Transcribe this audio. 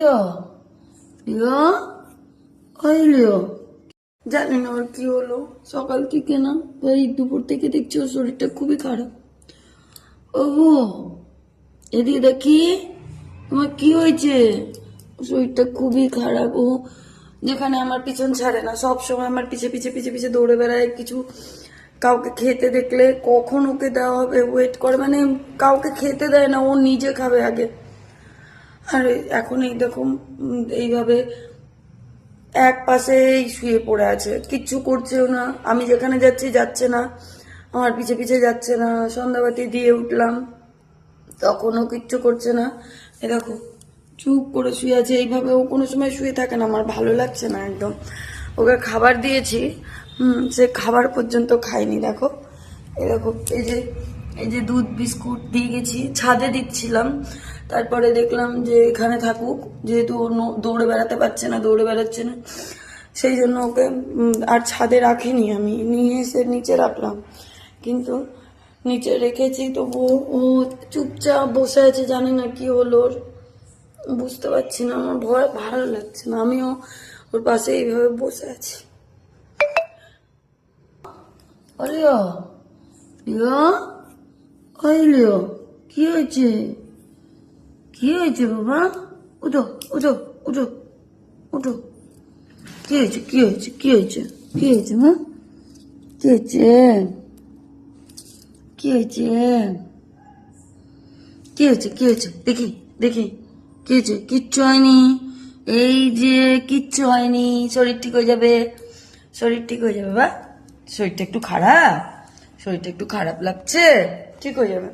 লিও লিও ওই লিও জানি না ওর কি হলো সকাল থেকে না, এই দুপুর থেকে দেখছি ওর শরীরটা খুবই খারাপ। ওগো এদিকে দেখি তোমার কি হয়েছে? শরীরটা খুবই খারাপ। ও যেখানে আমার পিছন ছাড়ে না, সব সময় আমার পিছে পিছে পিছে পিছে দৌড়ে বেড়ায়। কিছু কাউকে খেতে দেখলে কখন ওকে দেওয়া হবে ওয়েট করে, মানে কাউকে খেতে দেয় না, ও নিজে খাবে আগে। আর এখন এই দেখো এইভাবে এক পাশেই শুয়ে পড়ে আছে, কিচ্ছু করছেও না। আমি যেখানে যাচ্ছি যাচ্ছে না, আমার পিছে পিছে যাচ্ছে না। সন্ধ্যাবাতি দিয়ে উঠলাম তখনও কিচ্ছু করছে না। এ দেখো চুপ করে শুয়ে আছে। এইভাবে ও কোনো সময় শুয়ে থাকে না, আমার ভালো লাগছে না একদম। ওকে খাবার দিয়েছি, সে খাবার পর্যন্ত খায়নি। দেখো এই দেখো এই যে দুধ বিস্কুট দিয়ে গেছি, ছাদে দিচ্ছিলাম। তারপরে দেখলাম যে এখানে থাকুক, যেহেতু ও দৌড়ে বেড়াতে পারছে না, দৌড়ে বেড়াচ্ছে না, সেই জন্য ওকে আর ছাদে রাখিনি। আমি নিয়ে এসে নিচে রাখলাম, কিন্তু নিচে রেখেছি তবু ও চুপচাপ বসে আছে। জানি না কি হলো ওর, বুঝতে পারছি না। আমার ভয় ভালো লাগছে না, আমিও ওর পাশে এইভাবে বসে আছি। লিও লিও ওই লিও কি হয়েছে? কি হয়েছে বাবা? উঠো উঠো উঠো উঠো। কি হয়েছে কি হয়েছে কি হয়েছে কি হয়েছে মা? কি হয়েছে কি হয়েছে কি হয়েছে কি হয়েছে দেখি দেখি কি হয়েছে? কিচ্ছু হয়নি, এই যে কিচ্ছু হয়নি। শরীর ঠিক হয়ে যাবে, শরীর ঠিক হয়ে যাবে। বা শরীরটা একটু খারাপ, শরীরটা একটু খারাপ লাগছে, ঠিক হয়ে যাবে।